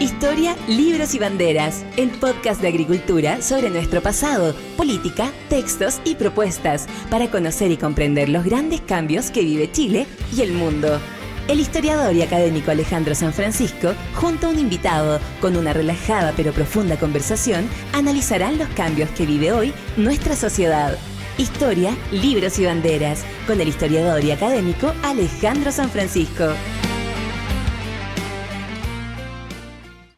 Historia, libros y banderas, el podcast de agricultura sobre nuestro pasado, política, textos y propuestas para conocer y comprender los grandes cambios que vive Chile y el mundo. El historiador y académico Alejandro San Francisco, junto a un invitado, con una relajada pero profunda conversación, analizarán los cambios que vive hoy nuestra sociedad. Historia, libros y banderas, con el historiador y académico Alejandro San Francisco.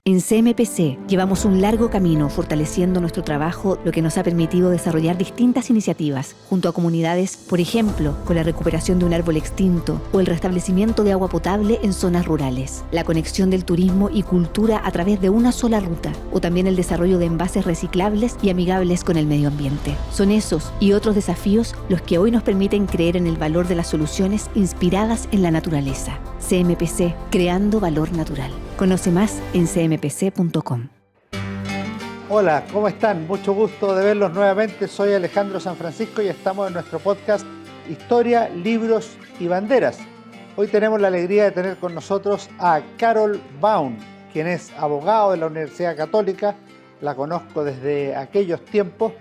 En CMPC llevamos un largo camino fortaleciendo nuestro trabajo, lo que nos ha permitido desarrollar distintas iniciativas junto a comunidades, por ejemplo, con la recuperación de un árbol extinto o el restablecimiento de agua potable en zonas rurales, la conexión del turismo y cultura a través de una sola ruta, o también el desarrollo de envases reciclables y amigables con el medio ambiente. Son esos y otros desafíos los que hoy nos permiten creer en el valor de las soluciones inspiradas en la naturaleza. CMPC, creando valor natural. Conoce más en cmpc.com. Hola, ¿cómo están? Mucho gusto de verlos nuevamente. Soy Alejandro San Francisco y estamos en nuestro podcast Historia, Libros y Banderas. Hoy tenemos la alegría de tener con nosotros a Carol Baum, quien es abogado de la Universidad Católica. La conozco desde aquellos tiempos.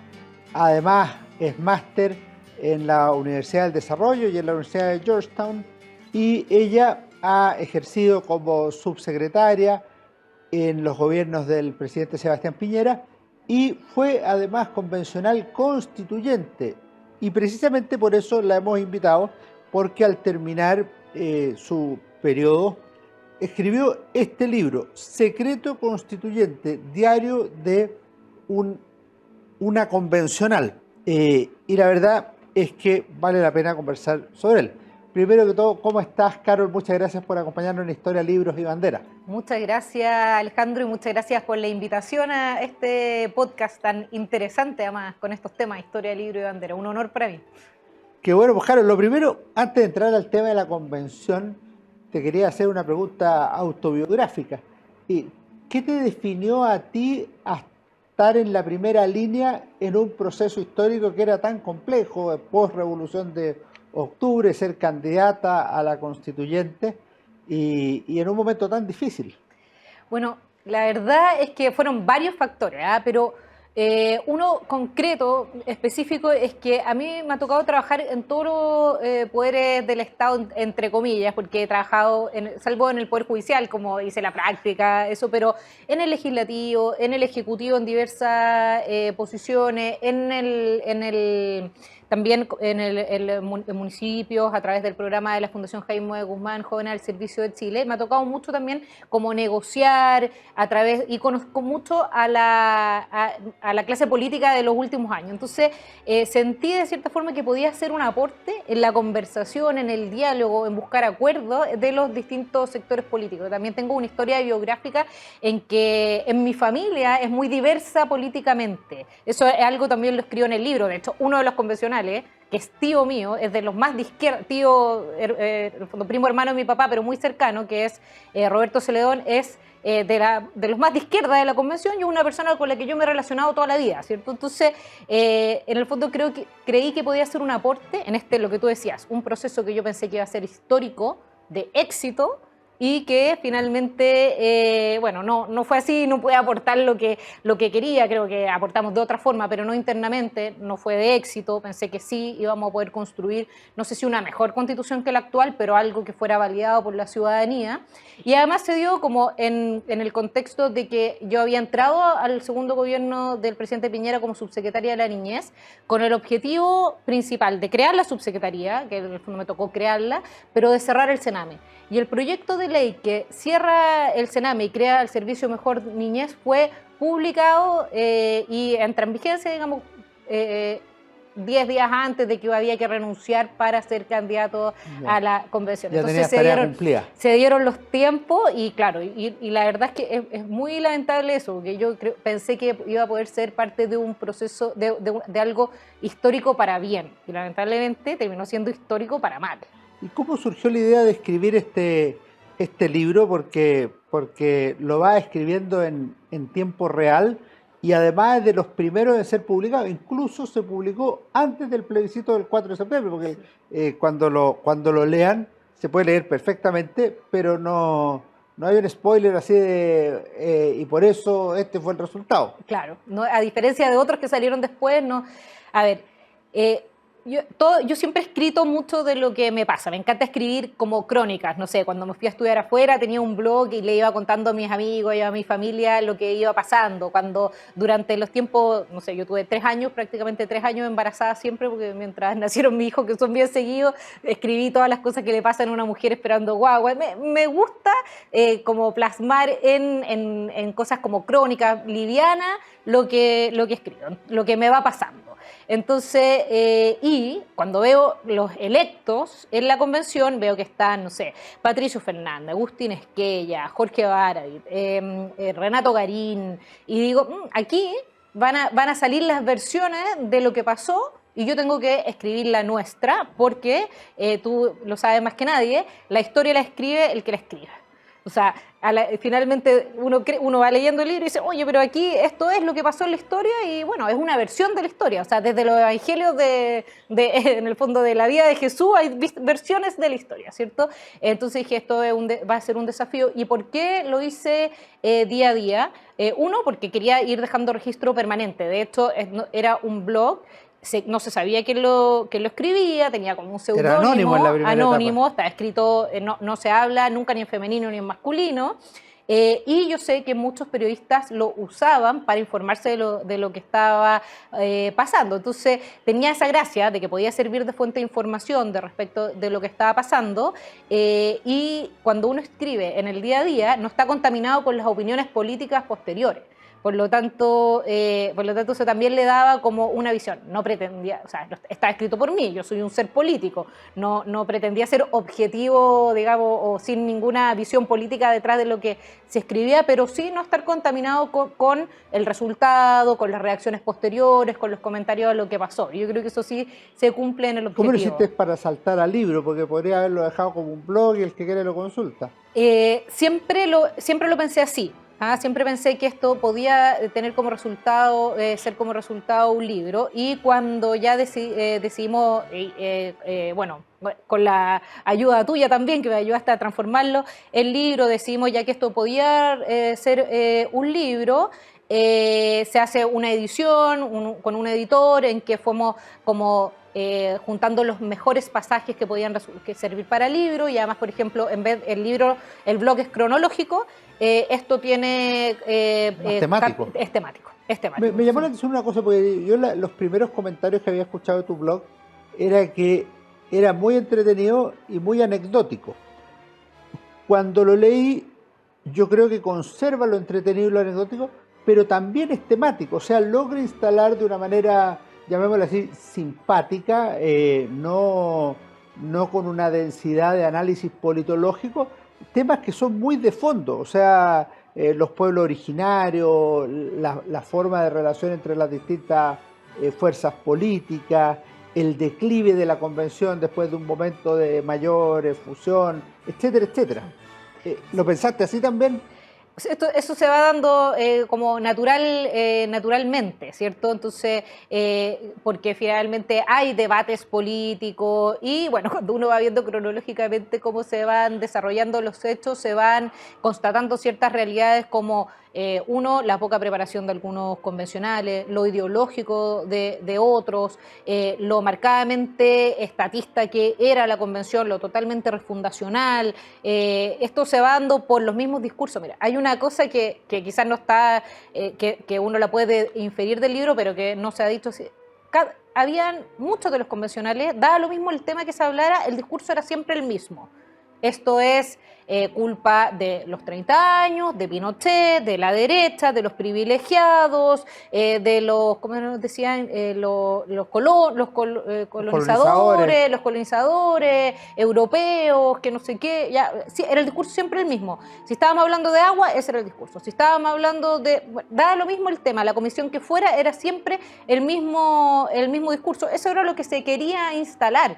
Además, es máster en la Universidad del Desarrollo y en la Universidad de Georgetown. Y ella ha ejercido como subsecretaria en los gobiernos del presidente Sebastián Piñera y fue además convencional constituyente. Y precisamente por eso la hemos invitado, porque al terminar su periodo escribió este libro, Secreto Constituyente, diario de una convencional. Y la verdad es que vale la pena conversar sobre él. Primero que todo, ¿cómo estás, Carol? Muchas gracias por acompañarnos en Historia, Libros y Banderas. Muchas gracias, Alejandro, y muchas gracias por la invitación a este podcast tan interesante, además, con estos temas, Historia, Libro y Bandera. Un honor para mí. Qué bueno, pues Carol, lo primero, antes de entrar al tema de la convención, te quería hacer una pregunta autobiográfica. ¿Qué te definió a ti a estar en la primera línea en un proceso histórico que era tan complejo, post-revolución de octubre, ser candidata a la constituyente y en un momento tan difícil? Bueno, la verdad es que fueron varios factores, pero uno concreto, específico, es que a mí me ha tocado trabajar en todos los poderes del Estado, entre comillas, porque he trabajado, salvo en el Poder Judicial, como hice la práctica, eso, pero en el Legislativo, en el Ejecutivo, en diversas posiciones, también en municipios, a través del programa de la Fundación Jaime de Guzmán, Jóvenes al Servicio de Chile. Me ha tocado mucho también como negociar y conozco mucho a la clase política de los últimos años. Entonces, sentí de cierta forma que podía hacer un aporte en la conversación, en el diálogo, en buscar acuerdos de los distintos sectores políticos. También tengo una historia biográfica en que en mi familia es muy diversa políticamente. Eso es algo también lo escribo en el libro. De hecho, uno de los convencionales, que es tío mío, es de los más de izquierda, primo hermano de mi papá, pero muy cercano, que es Roberto Celedón, es de los más de izquierda de la convención y es una persona con la que yo me he relacionado toda la vida, ¿cierto? Entonces, en el fondo creí que podía hacer un aporte en lo que tú decías, un proceso que yo pensé que iba a ser histórico, de éxito, y que finalmente, no fue así, no pude aportar lo que quería, creo que aportamos de otra forma, pero no internamente, no fue de éxito. Pensé que sí íbamos a poder construir, no sé si una mejor constitución que la actual, pero algo que fuera validado por la ciudadanía. Y además se dio como en el contexto de que yo había entrado al segundo gobierno del presidente Piñera como subsecretaria de la Niñez, con el objetivo principal de crear la subsecretaría, que en el fondo me tocó crearla, pero de cerrar el Sename. Y el proyecto de ley que cierra el Sename y crea el Servicio Mejor Niñez fue publicado y entra en vigencia, digamos, 10 días antes de que había que renunciar para ser candidato a la convención. Ya Entonces se dieron los tiempos y claro, y la verdad es que es muy lamentable eso, porque yo pensé que iba a poder ser parte de un proceso, de algo histórico para bien, y lamentablemente terminó siendo histórico para mal. ¿Y cómo surgió la idea de escribir este libro? Porque lo va escribiendo en tiempo real y además es de los primeros en ser publicado. Incluso se publicó antes del plebiscito del 4 de septiembre, porque cuando lo lean se puede leer perfectamente, pero no no hay un spoiler así de, y por eso este fue el resultado. Claro, no, a diferencia de otros que salieron después, no. A ver, yo siempre he escrito mucho de lo que me pasa. Me encanta escribir como crónicas. No sé, cuando me fui a estudiar afuera tenía un blog y le iba contando a mis amigos y a mi familia lo que iba pasando. Cuando durante los tiempos, no sé, yo tuve 3 años, prácticamente 3 años embarazada siempre, porque mientras nacieron mis hijos, que son bien seguidos, escribí todas las cosas que le pasan a una mujer esperando guagua. Me gusta como plasmar en cosas como crónicas livianas lo que escribo, lo que me va pasando. Entonces, y cuando veo los electos en la convención, veo que están, no sé, Patricio Fernández, Agustín Esquella, Jorge Baradit, Renato Garín, y digo, aquí van a salir las versiones de lo que pasó y yo tengo que escribir la nuestra, porque tú lo sabes más que nadie, la historia la escribe el que la escribe. O sea, finalmente uno va leyendo el libro y dice, oye, pero aquí esto es lo que pasó en la historia y bueno, es una versión de la historia. O sea, desde los evangelios en el fondo de la vida de Jesús hay versiones de la historia, ¿cierto? Entonces dije, esto va a ser un desafío. ¿Y por qué lo hice día a día? Uno, porque quería ir dejando registro permanente. De hecho, era un blog. No se sabía quién lo escribía, tenía como un seudónimo. Era anónimo en la primera etapa. Está escrito, no se habla nunca ni en femenino ni en masculino. Y yo sé que muchos periodistas lo usaban para informarse de lo que estaba pasando. Entonces tenía esa gracia de que podía servir de fuente de información de respecto de lo que estaba pasando. Y cuando uno escribe en el día a día, no está contaminado con las opiniones políticas posteriores. Por lo tanto, eso también le daba como una visión. No pretendía, o sea, está escrito por mí, yo soy un ser político, no pretendía ser objetivo, digamos, o sin ninguna visión política detrás de lo que se escribía, pero sí no estar contaminado con el resultado, con las reacciones posteriores, con los comentarios de lo que pasó. Yo creo que eso sí se cumple en el objetivo. ¿Cómo lo hiciste para saltar al libro? Porque podría haberlo dejado como un blog y el que quiere lo consulta. Siempre lo pensé así. Siempre pensé que esto podía tener como resultado, ser como resultado un libro, y cuando ya decidimos, bueno, con la ayuda tuya también, que me ayudaste a transformarlo el libro, decidimos ya que esto podía ser un libro. Se hace una edición con un editor en que fuimos como juntando los mejores pasajes que podían servir para el libro, y además, por ejemplo, en vez el blog es cronológico, esto tiene es temático. Es temático. Me llamó la atención una cosa, porque yo los primeros comentarios que había escuchado de tu blog era que era muy entretenido y muy anecdótico. Cuando lo leí, yo creo que conserva lo entretenido y lo anecdótico, pero también es temático, o sea, logra instalar de una manera, llamémosla así, simpática, no con una densidad de análisis politológico, temas que son muy de fondo, o sea, los pueblos originarios, la forma de relación entre las distintas fuerzas políticas, el declive de la convención después de un momento de mayor fusión, etcétera, etcétera. ¿Lo pensaste así también? Eso se va dando como naturalmente, ¿cierto? Entonces, porque finalmente hay debates políticos y, bueno, cuando uno va viendo cronológicamente cómo se van desarrollando los hechos, se van constatando ciertas realidades como, uno, la poca preparación de algunos convencionales, lo ideológico de otros, lo marcadamente estatista que era la convención, lo totalmente refundacional. Esto se va dando por los mismos discursos. Mira, hay una cosa que quizás no está, que uno la puede inferir del libro, pero que no se ha dicho. Habían muchos de los convencionales, daba lo mismo el tema que se hablara, el discurso era siempre el mismo. Esto es culpa de los 30 años, de Pinochet, de la derecha, de los privilegiados, de los, como nos decían, los colonizadores europeos, que no sé qué. Ya, sí, era el discurso siempre el mismo. Si estábamos hablando de agua, ese era el discurso. Si estábamos hablando de... Bueno, daba lo mismo el tema, la comisión que fuera, era siempre el mismo discurso. Eso era lo que se quería instalar.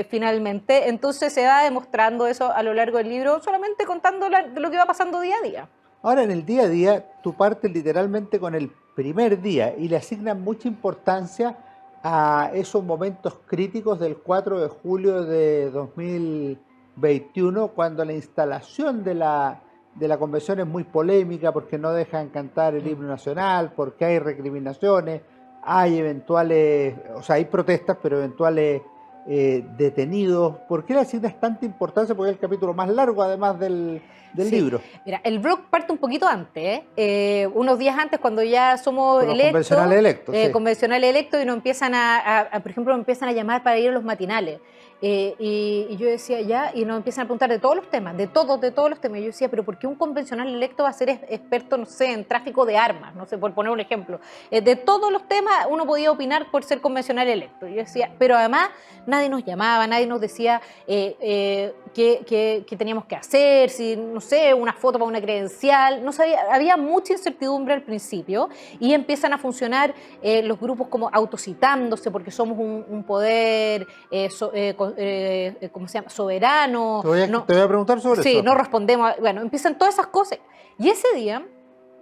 Finalmente, entonces se va demostrando eso a lo largo del libro, solamente contando lo que va pasando día a día. Ahora, en el día a día, tú partes literalmente con el primer día y le asignas mucha importancia a esos momentos críticos del 4 de julio de 2021, cuando la instalación de la de la convención es muy polémica porque no dejan cantar el himno nacional, porque hay recriminaciones, hay eventuales, o sea, hay protestas, pero eventuales detenidos. ¿Por qué le asignas tanta importancia? Porque es el capítulo más largo, además del Sí. libro. Mira, el blog parte un poquito antes, unos días antes, cuando ya somos Con los electos, convencionales convencionales electos, y nos empiezan por ejemplo, nos empiezan a llamar para ir a los matinales. Y yo decía, ya, y nos empiezan a preguntar de todos los temas, de todos los temas. Y yo decía, pero ¿por qué un convencional electo va a ser experto, no sé, en tráfico de armas? No sé, por poner un ejemplo. De todos los temas uno podía opinar por ser convencional electo. Yo decía, pero además nadie nos llamaba, nadie nos decía qué teníamos que hacer, si, no sé, una foto para una credencial. No sabía, había mucha incertidumbre al principio, y empiezan a funcionar los grupos como autocitándose, porque somos un poder ¿cómo se llama? Soberano. Te voy a preguntar sobre eso. Sí, no respondemos. Bueno, empiezan todas esas cosas. Y ese día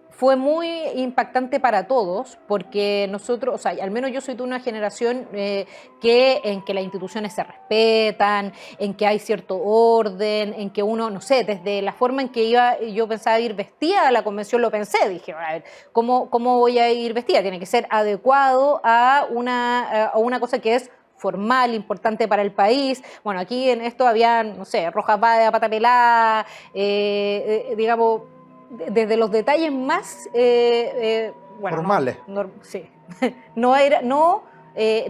fue muy impactante para todos, porque nosotros, o sea, al menos yo soy de una generación en que las instituciones se respetan, en que hay cierto orden, en que uno, no sé, desde la forma en que yo pensaba ir vestida a la convención, lo pensé, dije, a ver, ¿cómo voy a ir vestida? Tiene que ser adecuado a una cosa que es formal, importante para el país. Bueno, aquí en esto había, no sé, rojas de pata pelada, digamos, desde los detalles más bueno, formales. Sí,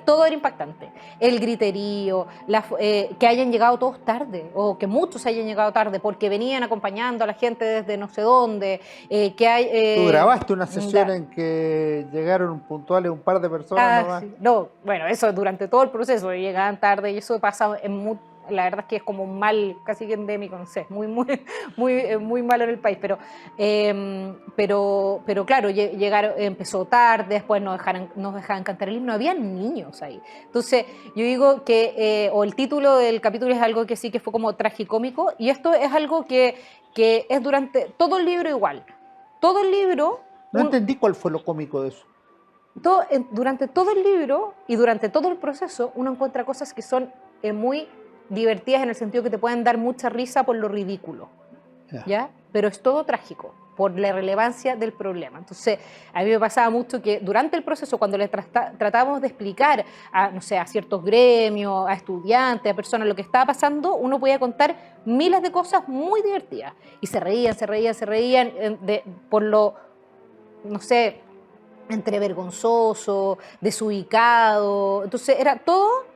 todo era impactante. El griterío, que hayan llegado todos tarde, o que muchos hayan llegado tarde porque venían acompañando a la gente desde no sé dónde. Tú grabaste una sesión en que llegaron puntuales un par de personas nomás. Sí. No, bueno, eso durante todo el proceso, llegaban tarde, y eso pasa la verdad es que es como un mal casi que endémico, no sé, muy malo en el país, pero claro, empezó tarde, después nos dejaban cantar el himno, había niños ahí. Entonces, yo digo que, o el título del capítulo es algo que sí que fue como tragicómico, y esto es algo que es durante todo el libro igual. Todo el libro... No entendí cuál fue lo cómico de eso. Durante todo el libro y durante todo el proceso, uno encuentra cosas que son muy divertidas, en el sentido que te pueden dar mucha risa por lo ridículo, ¿ya? Pero es todo trágico por la relevancia del problema. Entonces, a mí me pasaba mucho que durante el proceso, cuando le tratábamos de explicar no sé, a ciertos gremios, a estudiantes, a personas lo que estaba pasando, uno podía contar miles de cosas muy divertidas, y se reían por lo, no sé, entre vergonzoso, desubicado. Entonces era todo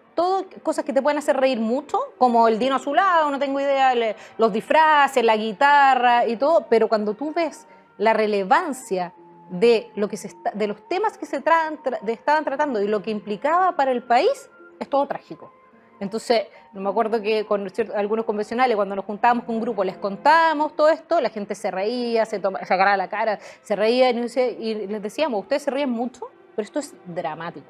cosas que te pueden hacer reír mucho, como el Dino Azulado, no tengo idea, los disfraces, la guitarra y todo, pero cuando tú ves la relevancia de los temas que se estaban tratando y lo que implicaba para el país, es todo trágico. Entonces, me acuerdo que con algunos convencionales, cuando nos juntábamos con un grupo, les contábamos todo esto, la gente se reía, se agarraba la cara, se reía, y les decíamos, ustedes se ríen mucho, pero esto es dramático.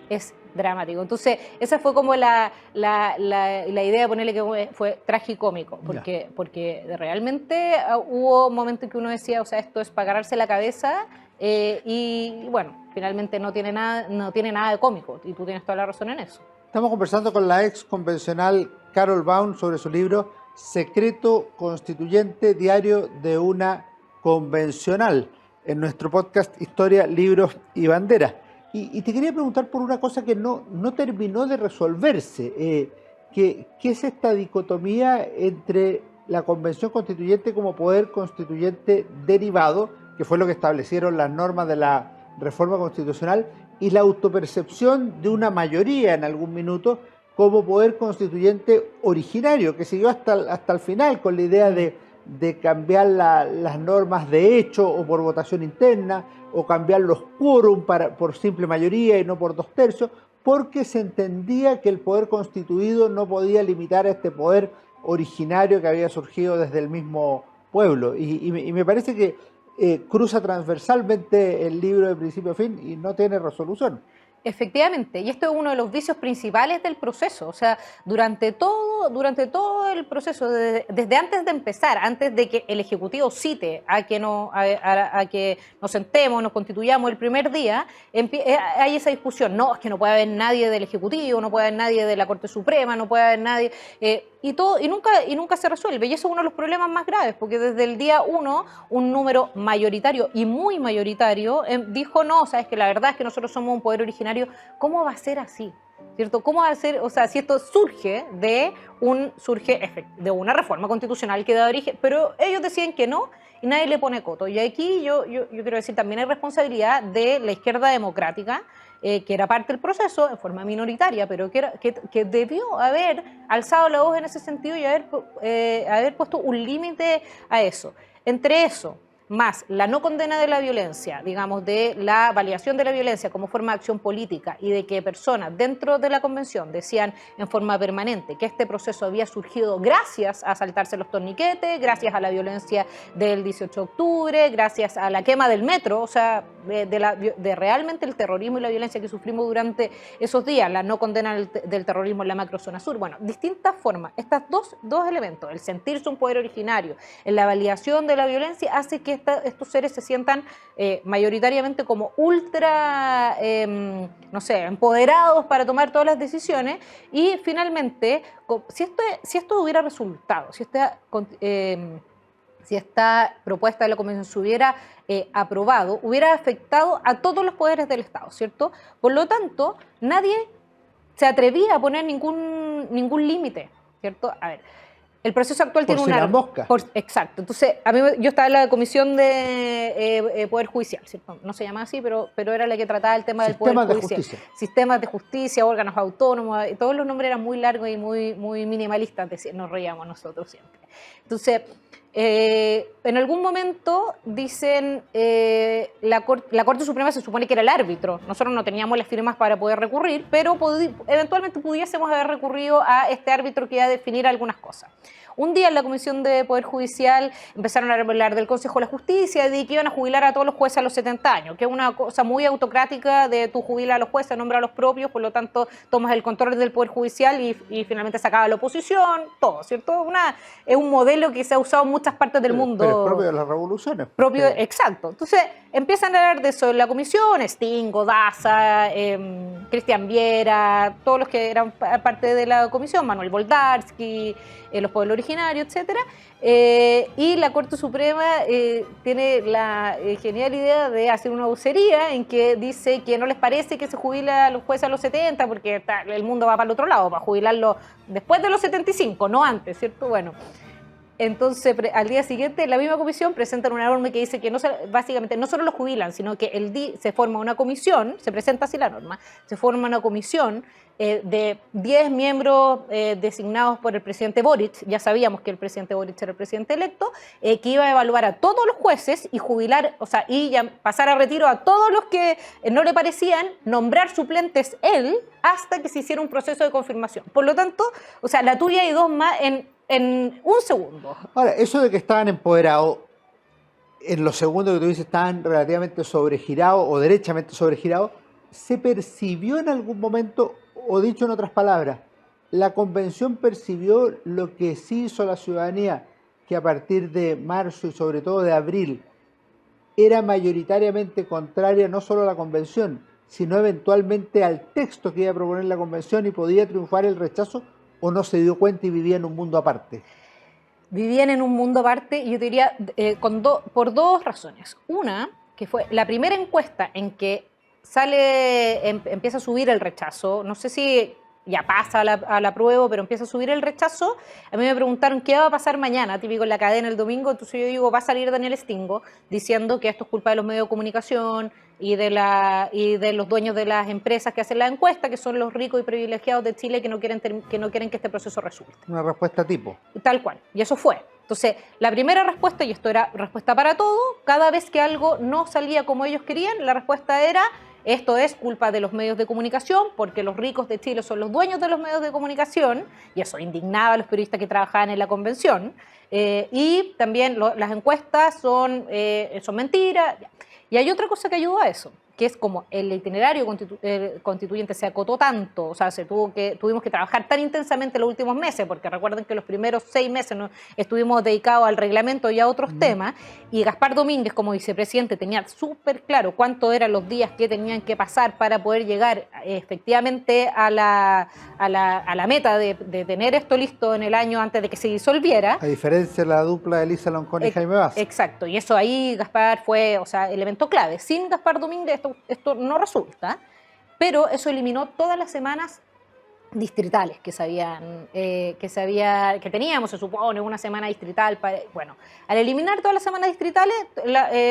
Es dramático. Entonces, esa fue como la idea de ponerle que fue tragicómico, porque realmente hubo momentos en que uno decía, o sea, esto es para agarrarse la cabeza, y bueno, finalmente no tiene nada de cómico, y tú tienes toda la razón en eso. Estamos conversando con la ex convencional Carol Baum sobre su libro Secreto Constituyente, diario de una convencional, en nuestro podcast Historia, Libros y Banderas. Y te quería preguntar por una cosa que no terminó de resolverse. ¿Qué es esta dicotomía entre la Convención Constituyente como poder constituyente derivado, que fue lo que establecieron las normas de la reforma constitucional, y la autopercepción de una mayoría en algún minuto como poder constituyente originario, que siguió hasta el final con la idea de cambiar las normas de hecho o por votación interna, o cambiar los quórum por simple mayoría y no por 2/3, porque se entendía que el poder constituido no podía limitar a este poder originario que había surgido desde el mismo pueblo. Y me parece que cruza transversalmente el libro de principio a fin y no tiene resolución. Efectivamente, y esto es uno de los vicios principales del proceso. O sea, durante todo el proceso, desde antes de empezar, antes de que el Ejecutivo cite a que nos sentemos, nos constituyamos el primer día, hay esa discusión. No, es que no puede haber nadie del Ejecutivo, no puede haber nadie de la Corte Suprema, no puede haber nadie... y nunca se resuelve. Y eso es uno de los problemas más graves, porque desde el día 1, un número mayoritario y muy mayoritario dijo, no, sabes que la verdad es que nosotros somos un poder originario. ¿Cómo va a ser así? ¿Cierto? ¿Cómo va a ser? O sea, si esto surge de una reforma constitucional que da origen, pero ellos deciden que no y nadie le pone coto. Y aquí yo quiero decir, también hay responsabilidad de la izquierda democrática, que era parte del proceso en forma minoritaria, pero que debió haber alzado la voz en ese sentido y haber puesto un límite a eso. Entre eso, más la no condena de la violencia, digamos, de la validación de la violencia como forma de acción política y de que personas dentro de la convención decían en forma permanente que este proceso había surgido gracias a saltarse los torniquetes, gracias a la violencia del 18 de octubre, gracias a la quema del metro, o sea, de realmente el terrorismo y la violencia que sufrimos durante esos días, la no condena del terrorismo en la macrozona sur. Bueno, distintas formas. Estos dos elementos, el sentirse un poder originario, en la validación de la violencia, hace que estos seres se sientan mayoritariamente como ultra, no sé, empoderados para tomar todas las decisiones. Y finalmente, si esto hubiera resultado, si esta propuesta de la Convención se hubiera aprobado, hubiera afectado a todos los poderes del Estado, ¿cierto? Por lo tanto, nadie se atrevía a poner ningún límite, ¿cierto? A ver, el proceso actual tiene una... mosca. Exacto. Entonces, yo estaba en la Comisión de Poder Judicial, ¿cierto? No se llama así, pero era la que trataba el tema del Poder Judicial. Sistemas de justicia, órganos autónomos, todos los nombres eran muy largos y muy minimalistas, nos reíamos nosotros siempre. Entonces, en algún momento dicen, la Corte Suprema se supone que era el árbitro. Nosotros no teníamos las firmas para poder recurrir, pero eventualmente pudiésemos haber recurrido a este árbitro que iba a definir algunas cosas. Un día en la Comisión de Poder Judicial empezaron a hablar del Consejo de la Justicia, de que iban a jubilar a todos los jueces a los 70 años, que es una cosa muy autocrática de tú jubilas a los jueces, nombras a los propios, por lo tanto tomas el control del Poder Judicial y finalmente se acaba la oposición, todo, ¿cierto? Es un modelo que se ha usado en muchas partes del mundo. Pero es propio de las revoluciones. Exacto. Entonces empiezan a hablar de eso en la comisión, Stingo, Daza, Cristian Viera, todos los que eran parte de la comisión, Manuel Boldarsky, los pueblos originarios, etcétera, y la Corte Suprema tiene la genial idea de hacer una vocería en que dice que no les parece que se jubila a los jueces a los 70 porque el mundo va para el otro lado, para jubilarlo después de los 75, no antes, ¿cierto? Bueno, entonces al día siguiente la misma comisión presenta una norma que dice que básicamente no solo lo jubilan, sino que se forma una comisión, se presenta así la norma, se forma una comisión de 10 miembros designados por el presidente Boric. Ya sabíamos que el presidente Boric era el presidente electo, que iba a evaluar a todos los jueces y jubilar, o sea, y ya pasar a retiro a todos los que no le parecían, nombrar suplentes él hasta que se hiciera un proceso de confirmación. Por lo tanto, o sea, la tuya y dos más en un segundo. Ahora, eso de que estaban empoderados, en los segundos que tú dices estaban relativamente sobregirados o derechamente sobregirados, ¿se percibió en algún momento, o dicho en otras palabras, la convención percibió lo que sí hizo la ciudadanía, que a partir de marzo y sobre todo de abril, era mayoritariamente contraria no solo a la convención, sino eventualmente al texto que iba a proponer la convención y podía triunfar el rechazo? ¿O no se dio cuenta y vivía en un mundo aparte? Vivían en un mundo aparte, y yo diría por dos razones. Una, que fue la primera encuesta en que empieza a subir el rechazo, no sé si ya pasa a la prueba, pero empieza a subir el rechazo. A mí me preguntaron qué va a pasar mañana, típico en la cadena el domingo, entonces yo digo, va a salir Daniel Stingo diciendo que esto es culpa de los medios de comunicación y de los dueños de las empresas que hacen la encuesta, que son los ricos y privilegiados de Chile que no quieren que este proceso resulte. Una respuesta tipo. Tal cual, y eso fue. Entonces, la primera respuesta, y esto era respuesta para todo, cada vez que algo no salía como ellos querían, la respuesta era: esto es culpa de los medios de comunicación, porque los ricos de Chile son los dueños de los medios de comunicación, y eso indignaba a los periodistas que trabajaban en la convención. Y también las encuestas son mentiras. Y hay otra cosa que ayudó a eso, que es como el itinerario constituyente se acotó tanto, o sea, tuvimos que trabajar tan intensamente los últimos meses, porque recuerden que los primeros 6 meses estuvimos dedicados al reglamento y a otros temas, y Gaspar Domínguez como vicepresidente tenía súper claro cuántos eran los días que tenían que pasar para poder llegar efectivamente a la meta de tener esto listo en el año antes de que se disolviera. A diferencia de la dupla de Elisa Loncón y Jaime Bass. Exacto, y eso ahí Gaspar fue, o sea, elemento clave. Sin Gaspar Domínguez esto no resulta, pero eso eliminó todas las semanas distritales que teníamos, se supone, una semana distrital. Bueno, al eliminar todas las semanas distritales,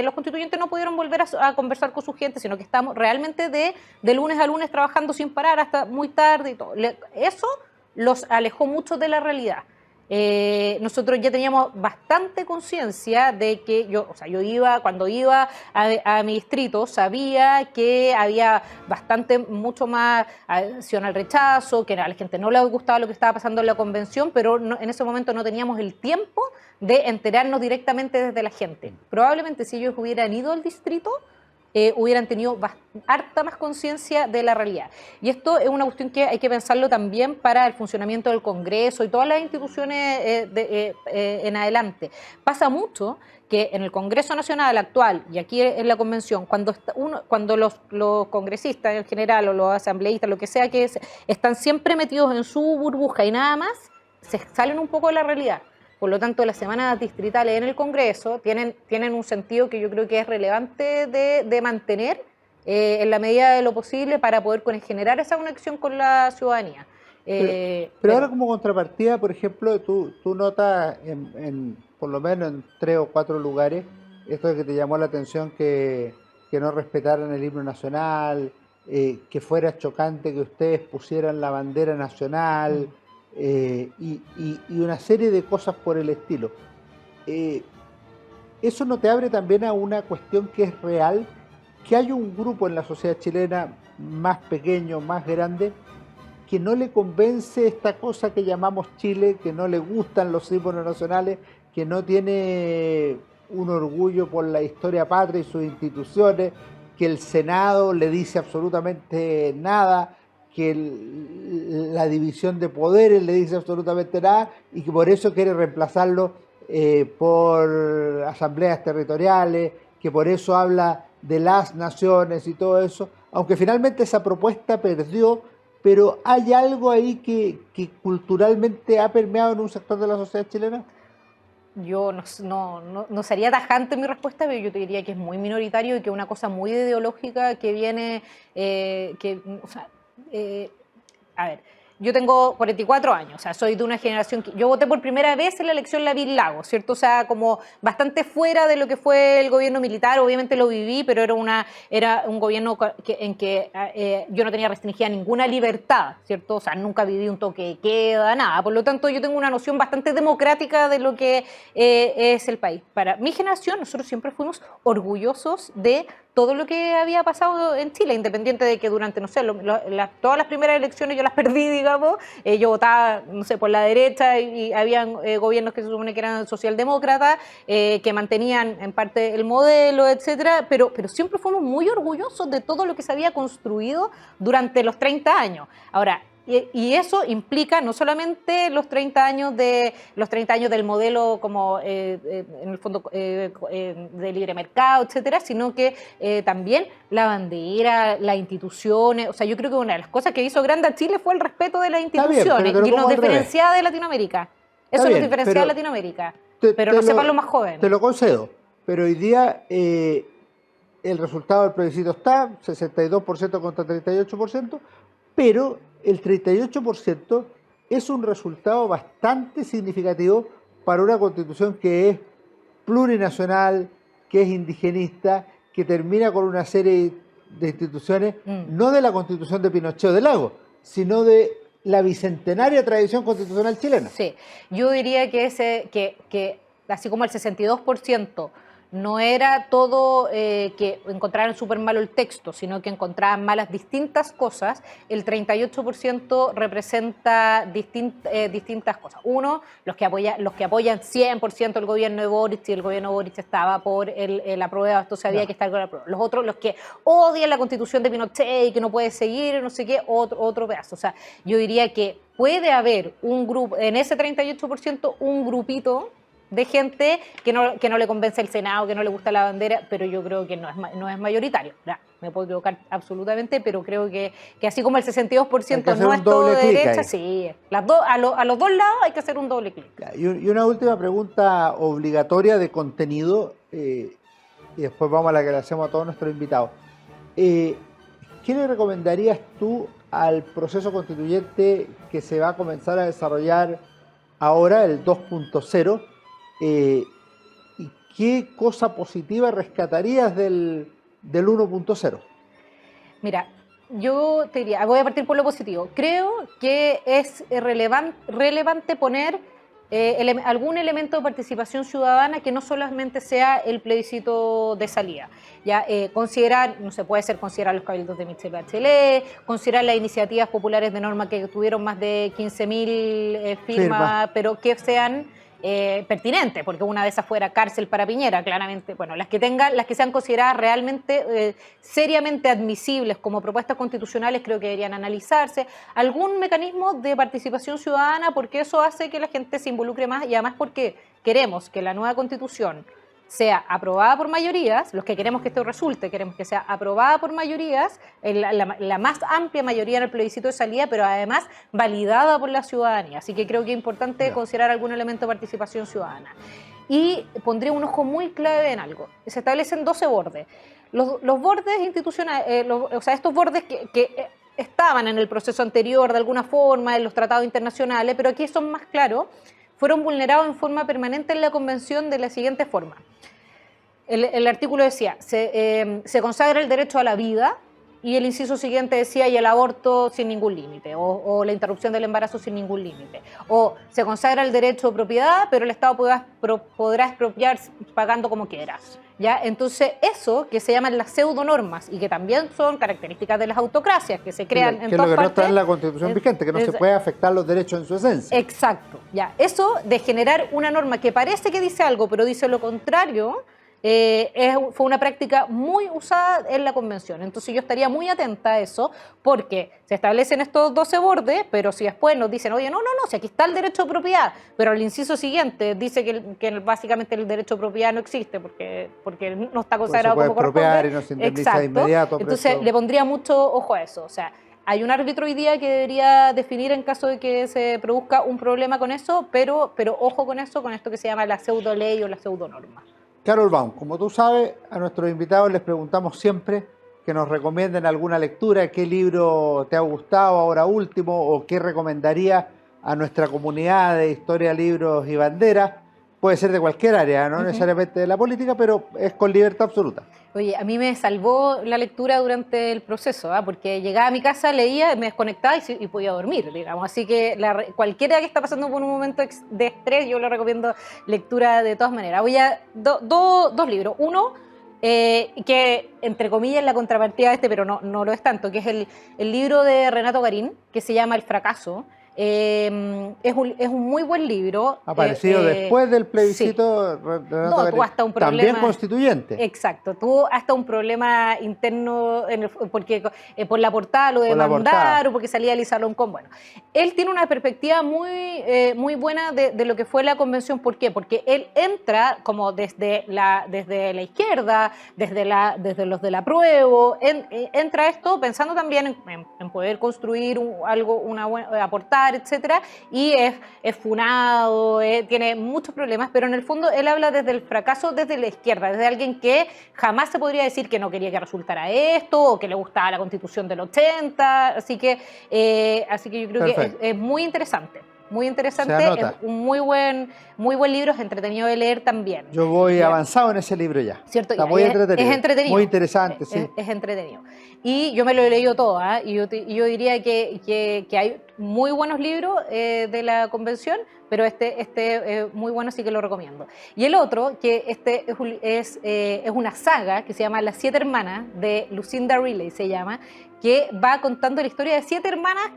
los constituyentes no pudieron volver a conversar con su gente, sino que estamos realmente de lunes a lunes trabajando sin parar hasta muy tarde y todo. Eso los alejó mucho de la realidad. Nosotros ya teníamos bastante conciencia de que cuando iba a mi distrito, sabía que había mucho más adhesión al rechazo, que a la gente no le gustaba lo que estaba pasando en la convención, pero en ese momento no teníamos el tiempo de enterarnos directamente desde la gente. Probablemente si ellos hubieran ido al distrito, hubieran tenido harta más conciencia de la realidad. Y esto es una cuestión que hay que pensarlo también para el funcionamiento del Congreso y todas las instituciones en adelante. Pasa mucho que en el Congreso Nacional actual y aquí en la Convención, cuando los congresistas en general o los asambleístas, lo que sea, están siempre metidos en su burbuja y nada más, se salen un poco de la realidad. Por lo tanto, las semanas distritales en el Congreso tienen un sentido que yo creo que es relevante de mantener en la medida de lo posible para poder generar esa conexión con la ciudadanía. Pero ahora como contrapartida, por ejemplo, tú notas por lo menos en 3 o 4 lugares esto de que te llamó la atención que no respetaran el himno nacional, que fuera chocante que ustedes pusieran la bandera nacional. Y una serie de cosas por el estilo. ¿Eso no te abre también a una cuestión que es real? Que hay un grupo en la sociedad chilena más pequeño, más grande, que no le convence esta cosa que llamamos Chile, que no le gustan los símbolos nacionales, que no tiene un orgullo por la historia patria y sus instituciones, que el Senado le dice absolutamente nada, que la división de poderes le dice absolutamente nada y que por eso quiere reemplazarlo por asambleas territoriales, que por eso habla de las naciones y todo eso, aunque finalmente esa propuesta perdió, pero ¿hay algo ahí que culturalmente ha permeado en un sector de la sociedad chilena? Yo no sería tajante en mi respuesta, pero yo te diría que es muy minoritario y que es una cosa muy ideológica que viene, a ver, yo tengo 44 años, o sea, soy de una generación que yo voté por primera vez en la elección Lavín Lagos, ¿cierto? O sea, como bastante fuera de lo que fue el gobierno militar, obviamente lo viví, pero era un gobierno en que yo no tenía restringida ninguna libertad, ¿cierto? O sea, nunca viví un toque de queda, nada. Por lo tanto, yo tengo una noción bastante democrática de lo que es el país. Para mi generación, nosotros siempre fuimos orgullosos de todo lo que había pasado en Chile, independiente de que durante, no sé, todas las primeras elecciones yo las perdí, digamos, yo votaba, no sé, por la derecha y habían gobiernos que se supone que eran socialdemócratas, que mantenían en parte el modelo, etcétera, pero siempre fuimos muy orgullosos de todo lo que se había construido durante los 30 años. Ahora, y eso implica no solamente los 30 años del modelo como en el fondo de libre mercado, etcétera, sino que también la bandera, las instituciones. O sea, yo creo que una de las cosas que hizo grande a Chile fue el respeto de las instituciones y nos diferenciaba de Latinoamérica. Eso nos diferencia de Latinoamérica. Pero no sepan los más jóvenes. Te lo concedo, pero hoy día el resultado del plebiscito está 62% contra 38%, pero el 38% es un resultado bastante significativo para una constitución que es plurinacional, que es indigenista, que termina con una serie de instituciones, no de la constitución de Pinochet o de Lagos, sino de la bicentenaria tradición constitucional chilena. Sí, yo diría que así como el 62% no era todo que encontraran súper malo el texto, sino que encontraban malas distintas cosas. El 38% representa distintas cosas. Uno, los que apoyan 100% el gobierno de Boric, si el gobierno de Boric estaba por el apruebo, esto se había que estar con el apruebo. Los otros, los que odian la constitución de Pinochet y que no puede seguir, no sé qué, otro pedazo. O sea, yo diría que puede haber un grupo, en ese 38%, un grupito de gente que no le convence el Senado, que no le gusta la bandera, pero yo creo que no es mayoritario. Me puedo equivocar absolutamente, pero creo que así como el 62% no es todo de derecha, sí, a los dos lados hay que hacer un doble clic. Y una última pregunta obligatoria de contenido, y después vamos a la que le hacemos a todos nuestros invitados. ¿Qué le recomendarías tú al proceso constituyente que se va a comenzar a desarrollar ahora, el 2.0? ¿Y qué cosa positiva rescatarías del 1.0? Mira, yo te diría, voy a partir por lo positivo. Creo que es relevante poner algún elemento de participación ciudadana que no solamente sea el plebiscito de salida. Ya, considerar, no se puede ser considerar los cabildos de Michelle Bachelet, considerar las iniciativas populares de norma que tuvieron más de 15.000 firmas, pero que sean pertinente, porque una de esas fuera cárcel para Piñera, claramente, bueno, las que sean consideradas realmente seriamente admisibles como propuestas constitucionales, creo que deberían analizarse, algún mecanismo de participación ciudadana, porque eso hace que la gente se involucre más, y además porque queremos que la nueva constitución sea aprobada por mayorías, los que queremos que esto resulte, queremos que sea aprobada por mayorías, la más amplia mayoría en el plebiscito de salida, pero además validada por la ciudadanía. Así que creo que es importante considerar algún elemento de participación ciudadana. Y pondría un ojo muy clave en algo. Se establecen 12 bordes. Los bordes institucionales, o sea, estos bordes que estaban en el proceso anterior de alguna forma, en los tratados internacionales, pero aquí son más claros, fueron vulnerados en forma permanente en la Convención de la siguiente forma. El artículo decía, se consagra el derecho a la vida, y el inciso siguiente decía, y el aborto sin ningún límite, o la interrupción del embarazo sin ningún límite. O se consagra el derecho de propiedad, pero el Estado podrá expropiar pagando como quieras. ¿Ya? Entonces, eso que se llaman las pseudonormas, y que también son características de las autocracias que se crean en todas partes. Que es lo que no está en la Constitución vigente, que no se puede afectar los derechos en su esencia. Exacto. ¿Ya? Eso de generar una norma que parece que dice algo, pero dice lo contrario, fue una práctica muy usada en la Convención. Entonces yo estaría muy atenta a eso, porque se establecen estos 12 bordes, pero si después nos dicen, oye, no, si aquí está el derecho de propiedad, pero el inciso siguiente dice que básicamente el derecho de propiedad no existe porque no está consagrado como corresponde. Y no se indemniza de inmediato. Entonces le pondría mucho ojo a eso. O sea, hay un árbitro hoy día que debería definir en caso de que se produzca un problema con eso, pero ojo con eso, con esto que se llama la pseudo ley o la pseudo norma. Carol Baum, como tú sabes, a nuestros invitados les preguntamos siempre que nos recomienden alguna lectura, qué libro te ha gustado ahora último, o qué recomendaría a nuestra comunidad de historia, libros y banderas. Puede ser de cualquier área, no necesariamente de la política, pero es con libertad absoluta. Oye, a mí me salvó la lectura durante el proceso, porque llegaba a mi casa, leía, me desconectaba y podía dormir, digamos. Así que cualquiera que está pasando por un momento de estrés, yo le recomiendo lectura de todas maneras. Voy a dos libros. Uno, que entre comillas es la contrapartida de pero no lo es tanto, que es el libro de Renato Garín, que se llama El fracaso. Es un muy buen libro. Aparecido después del plebiscito. Sí. Tuvo hasta un problema. También constituyente. Exacto, tuvo hasta un problema interno porque por la portada lo demandaron, porque salía Lisa Loncón. Bueno, él tiene una perspectiva muy buena de lo que fue la convención. ¿Por qué? Porque él entra como desde la izquierda, desde los del apruebo, entra esto pensando también en poder construir aportar, etcétera, y es funado, tiene muchos problemas, pero en el fondo él habla desde el fracaso, desde la izquierda, desde alguien que jamás se podría decir que no quería que resultara esto, o que le gustaba la Constitución del 80, así que yo creo que es muy interesante. Muy interesante, es un muy buen libro, es entretenido de leer también. Yo voy avanzado en ese libro ya. ¿Cierto? Está muy entretenido. Es entretenido. Muy interesante, sí. Es entretenido. Y yo me lo he leído todo, y yo diría que hay muy buenos libros de la convención, pero este muy bueno, así que lo recomiendo. Y el otro, que es una saga que se llama Las 7 hermanas, de Lucinda Riley se llama, que va contando la historia de 7 hermanas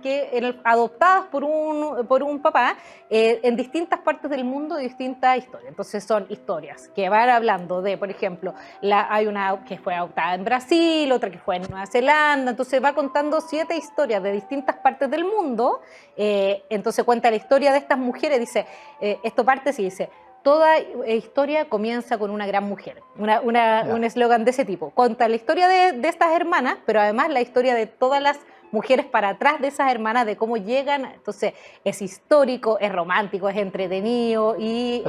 adoptadas por un papá en distintas partes del mundo, de distintas historias. Entonces son historias que van hablando de, por ejemplo, hay una que fue adoptada en Brasil, otra que fue en Nueva Zelanda, entonces va contando 7 historias de distintas partes del mundo. Entonces cuenta la historia de estas mujeres, dice, esto parte así, dice: toda historia comienza con una gran mujer. Un eslogan de ese tipo. Cuenta la historia de estas hermanas, pero además la historia de todas las mujeres para atrás de esas hermanas, de cómo llegan. Entonces es histórico, es romántico, es entretenido y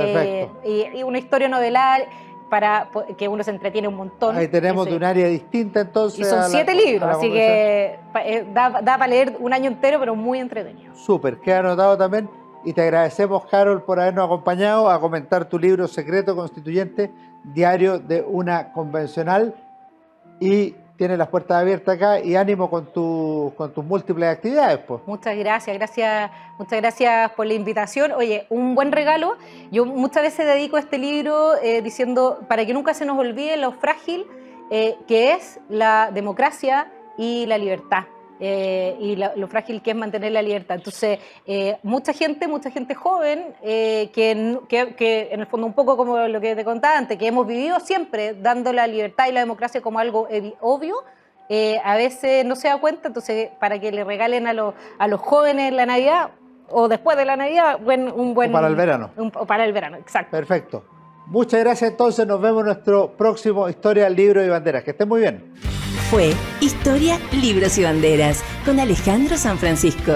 una historia novelada para que uno se entretiene un montón. Ahí tenemos de un área distinta entonces. Y son 7 libros, así que da para leer un año entero, pero muy entretenido. Súper, queda anotado también. Y te agradecemos, Carol, por habernos acompañado a comentar tu libro Secreto Constituyente, diario de una convencional. Y tienes las puertas abiertas acá y ánimo con tus múltiples actividades, pues. Muchas gracias por la invitación. Oye, un buen regalo. Yo muchas veces dedico este libro diciendo, para que nunca se nos olvide lo frágil que es la democracia y la libertad. Y lo frágil que es mantener la libertad. Entonces, mucha gente joven, que en el fondo un poco como lo que te contaba antes, que hemos vivido siempre dando la libertad y la democracia como algo obvio, a veces no se da cuenta. Entonces, para que le regalen a los jóvenes la Navidad, o después de la Navidad, un buen... O para el verano. O para el verano, exacto. Perfecto. Muchas gracias, entonces nos vemos en nuestro próximo Historia, Libros y Banderas. Que estén muy bien. Fue Historia, Libros y Banderas con Alejandro Sanfrancisco.